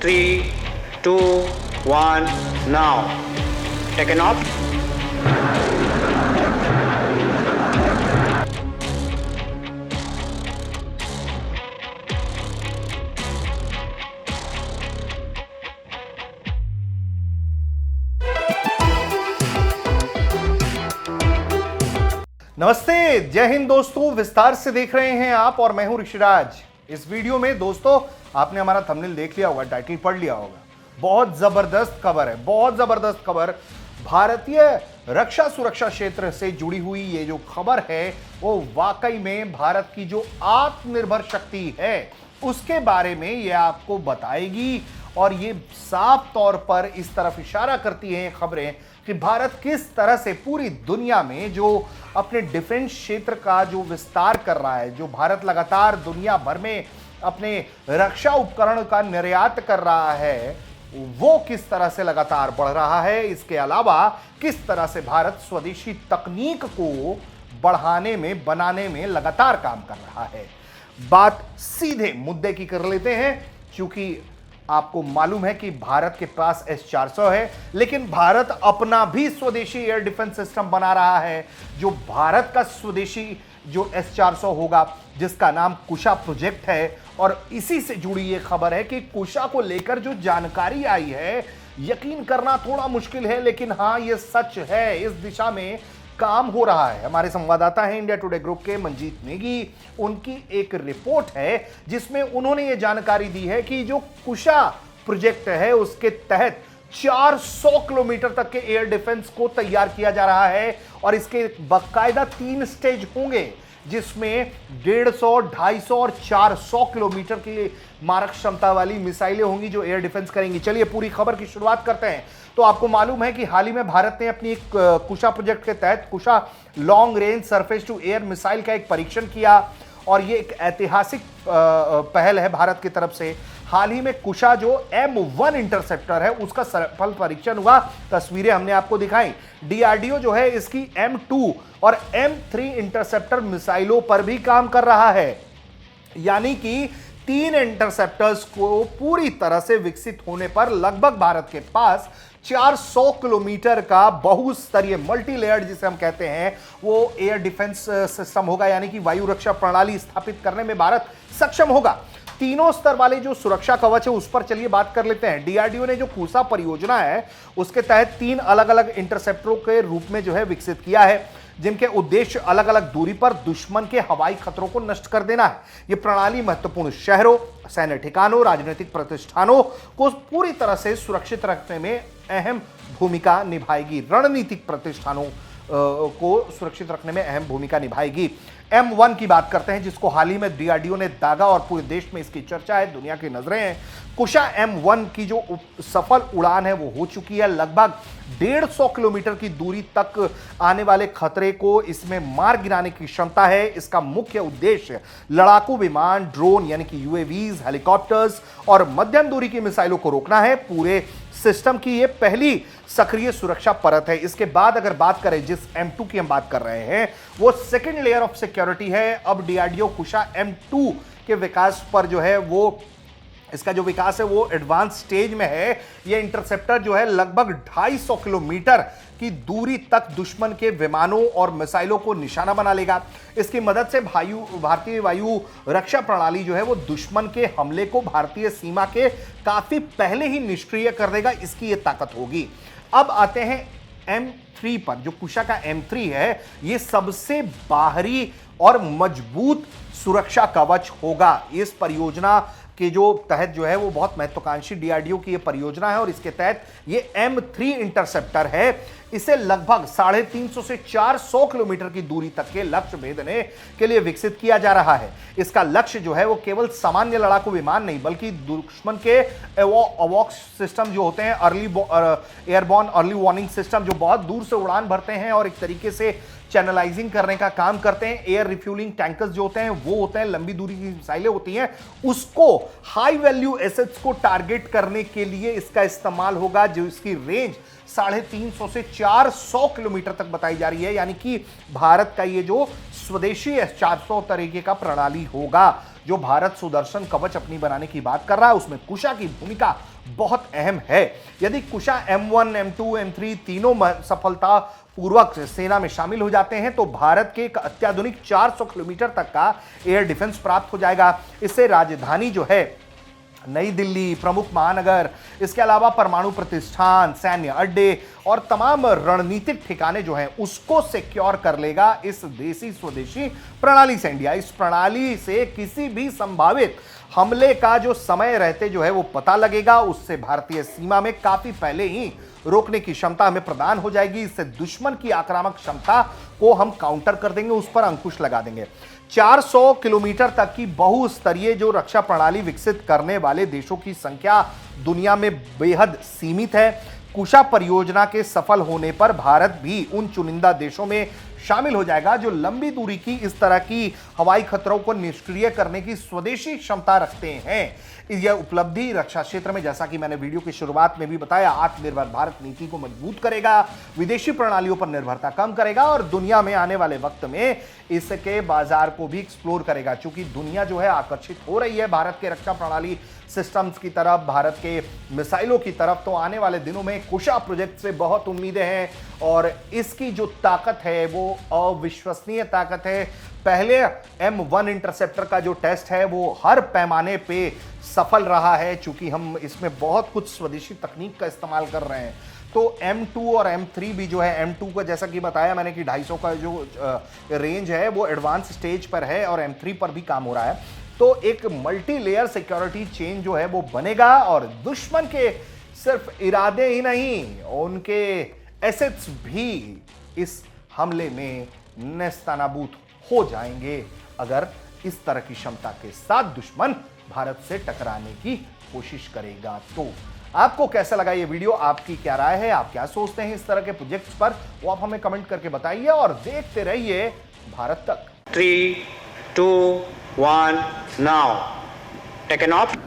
3, 2, 1, now. Taken off. नमस्ते, जय हिंद दोस्तों। विस्तार से देख रहे हैं आप और मैं हूं ऋषिराज। इस वीडियो में दोस्तों आपने हमारा थंबनेल देख लिया होगा, टाइटल पढ़ लिया होगा। बहुत जबरदस्त खबर है, बहुत जबरदस्त खबर। भारतीय रक्षा सुरक्षा क्षेत्र से जुड़ी हुई ये जो खबर है वो वाकई में भारत की जो आत्मनिर्भर शक्ति है उसके बारे में ये आपको बताएगी। और ये साफ तौर पर इस तरफ इशारा करती हैं खबरें कि भारत किस तरह से पूरी दुनिया में जो अपने डिफेंस क्षेत्र का जो विस्तार कर रहा है, जो भारत लगातार दुनिया भर में अपने रक्षा उपकरण का निर्यात कर रहा है, वो किस तरह से लगातार बढ़ रहा है। इसके अलावा किस तरह से भारत स्वदेशी तकनीक को बढ़ाने में, बनाने में लगातार काम कर रहा है। बात सीधे मुद्दे की कर लेते हैं, क्योंकि आपको मालूम है कि भारत के पास S-400 है, लेकिन भारत अपना भी स्वदेशी एयर डिफेंस सिस्टम बना रहा है। जो भारत का स्वदेशी जो S-400 होगा, जिसका नाम कुशा प्रोजेक्ट है। और इसी से जुड़ी ये खबर है कि कुशा को लेकर जो जानकारी आई है, यकीन करना थोड़ा मुश्किल है, लेकिन हां ये सच है। इस दिशा में काम हो रहा है। हमारे संवाददाता हैं इंडिया टुडे ग्रुप के मंजीत नेगी, उनकी एक रिपोर्ट है जिसमें उन्होंने ये जानकारी दी है कि जो कुशा प्रोजेक्ट है उसके तहत 400 किलोमीटर तक के एयर डिफेंस को तैयार किया जा रहा है। और इसके बाकायदा 3 स्टेज होंगे, जिसमें 150, 250 और 400 किलोमीटर की मारक क्षमता वाली मिसाइलें होंगी जो एयर डिफेंस करेंगी। चलिए पूरी खबर की शुरुआत करते हैं। तो आपको मालूम है कि हाल ही में भारत ने अपनी एक कुशा प्रोजेक्ट के तहत Kusha long range surface to air missile का एक परीक्षण किया, और ये एक ऐतिहासिक पहल है भारत की तरफ से। हाल ही में कुशा जो M1 इंटरसेप्टर है उसका सफल परीक्षण हुआ। तस्वीरें हमने आपको दिखाई। DRDO जो है इसकी M2 और M3 इंटरसेप्टर मिसाइलों पर भी काम कर रहा है, यानी कि 3 इंटरसेप्टर्स को पूरी तरह से विकसित होने पर लगभग भारत के पास 400 किलोमीटर का बहुस्तरीय मल्टी लेयर्ड जिसे हम कहते हैं वो एयर डिफेंस सिस्टम होगा, यानी कि वायु रक्षा प्रणाली स्थापित करने में भारत सक्षम होगा। तीनों स्तर वाले जो सुरक्षा कवच है उस पर चलिए बात कर लेते हैं। DRDO ने जो कुशा परियोजना है उसके तहत 3 अलग अलग इंटरसेप्टरों के रूप में जो है विकसित किया है, जिनके उद्देश्य अलग अलग दूरी पर दुश्मन के हवाई खतरों को नष्ट कर देना है। यह प्रणाली महत्वपूर्ण शहरों, सैन्य ठिकानों, राजनीतिक प्रतिष्ठानों को पूरी तरह से सुरक्षित रखने में अहम भूमिका निभाएगी। रणनीतिक प्रतिष्ठानों को सुरक्षित रखने में अहम भूमिका निभाएगी। M1 की बात करते हैं, जिसको हाल ही में DRDO ने दागा और पूरे देश में इसकी चर्चा है, दुनिया की नजरें हैं। कुशा M1 की जो सफल उड़ान है वो हो चुकी है। लगभग 150 किलोमीटर की दूरी तक आने वाले खतरे को इसमें मार गिराने की क्षमता है। इसका मुख्य उद्देश्य लड़ाकू विमान, ड्रोन यानी कि UAVs, हेलीकॉप्टर्स और मध्यम दूरी की मिसाइलों को रोकना है। पूरे सिस्टम की यह पहली सक्रिय सुरक्षा परत है। इसके बाद अगर बात करें जिस M2 की हम बात कर रहे हैं वो सेकेंड लेयर ऑफ सिक्योरिटी है। अब DRDO कुशा M2 के विकास पर जो है वो इसका जो विकास है वो एडवांस स्टेज में है। ये इंटरसेप्टर जो है लगभग 250 किलोमीटर की दूरी तक दुश्मन के विमानों और मिसाइलों को निशाना बना लेगा। इसकी मदद से भारतीय वायु रक्षा प्रणाली जो है वो दुश्मन के हमले को भारतीय सीमा के काफी पहले ही निष्क्रिय कर देगा। इसकी ये ताकत होगी। अब आते हैं M3 पर। जो कुशा का M3 है ये सबसे बाहरी और मजबूत सुरक्षा कवच होगा। इस परियोजना के जो तहत जो है वो बहुत महत्वाकांक्षी DRDO की ये परियोजना है, और इसके तहत ये M3 इंटरसेप्टर है। इसे लगभग 350 से 400 किलोमीटर की दूरी तक के लक्ष्य भेदने के लिए विकसित किया जा रहा है। इसका लक्ष्य जो है वो केवल सामान्य लड़ाकू विमान नहीं, बल्कि दुश्मन के अवॉक्स सिस्टम जो होते हैं, एयरबॉर्न अर्ली वार्निंग सिस्टम, जो बहुत दूर से उड़ान भरते हैं और एक तरीके से चैनलाइजिंग करने का काम करते हैं। एयर रिफ्यूलिंग टैंकर्स जो होते हैं वो होते हैं, लंबी दूरी की मिसाइलें होती हैं, उसको हाई वैल्यू एसेट्स को टारगेट करने के लिए इसका इस्तेमाल होगा, जो इसकी रेंज 350 से 400 किलोमीटर तक बताई जा रही है। यानी कि भारत का ये जो स्वदेशी S-400 तरीके का प्रणाली होगा जो भारत सुदर्शन कवच अपनी बनाने की बात कर रहा है उसमें कुशा की भूमिका बहुत अहम है। यदि कुशा M1, M2, M3 तीनों सफलता पूर्वक सेना में शामिल हो जाते हैं तो भारत के एक अत्याधुनिक 400 किलोमीटर तक का एयर डिफेंस प्राप्त हो जाएगा। इससे राजधानी जो है नई दिल्ली, प्रमुख महानगर, इसके अलावा परमाणु प्रतिष्ठान, सैन्य अड्डे और तमाम रणनीतिक ठिकाने जो हैं उसको सिक्योर कर लेगा इस देसी स्वदेशी प्रणाली से इंडिया। इस प्रणाली से किसी भी संभावित हमले का जो समय रहते जो है वो पता लगेगा, उससे भारतीय सीमा में काफी पहले ही रोकने की क्षमता हमें प्रदान हो जाएगी। इससे दुश्मन की आक्रामक क्षमता को हम काउंटर कर देंगे, उस पर अंकुश लगा देंगे। 400 किलोमीटर तक की बहुस्तरीय जो रक्षा प्रणाली विकसित करने वाले देशों की संख्या दुनिया में बेहद सीमित है। कुशा परियोजना के सफल होने पर भारत भी उन चुनिंदा देशों में शामिल हो जाएगा जो लंबी दूरी की इस तरह की हवाई खतरों को निष्क्रिय करने की स्वदेशी क्षमता रखते हैं। यह उपलब्धि रक्षा क्षेत्र में, जैसा कि मैंने वीडियो की शुरुआत में भी बताया, आत्मनिर्भर भारत नीति को मजबूत करेगा, विदेशी प्रणालियों पर निर्भरता कम करेगा और दुनिया में आने वाले वक्त में इसके बाजार को भी एक्सप्लोर करेगा। क्योंकि दुनिया जो है आकर्षित हो रही है भारत के रक्षा प्रणाली सिस्टम्स की तरफ, भारत के मिसाइलों की तरफ, तो आने वाले दिनों में कुशा प्रोजेक्ट से बहुत उम्मीदें हैं और इसकी जो ताकत है वो अविश्वसनीय ताकत है। पहले M1 इंटरसेप्टर का जो टेस्ट है वो हर पैमाने पे सफल रहा है, चूंकि हम इसमें बहुत कुछ स्वदेशी तकनीक का इस्तेमाल कर रहे हैं। तो M2 और M3 भी जो है, M2 का जैसा कि बताया मैंने कि 250 का जो रेंज है वो एडवांस स्टेज पर है और M3 पर भी काम हो रहा है। तो एक मल्टी लेयर सिक्योरिटी चेन जो है वो बनेगा और दुश्मन के सिर्फ इरादे ही नहीं, उनके एसेट्स भी इस हमले में नेस्तनाबूद हो जाएंगे अगर इस तरह की क्षमता के साथ दुश्मन भारत से टकराने की कोशिश करेगा। तो आपको कैसा लगा ये वीडियो, आपकी क्या राय है, आप क्या सोचते हैं इस तरह के प्रोजेक्ट्स पर, वो आप हमें कमेंट करके बताइए और देखते रहिए भारत तक। 3, 2, 1 now. Taken off.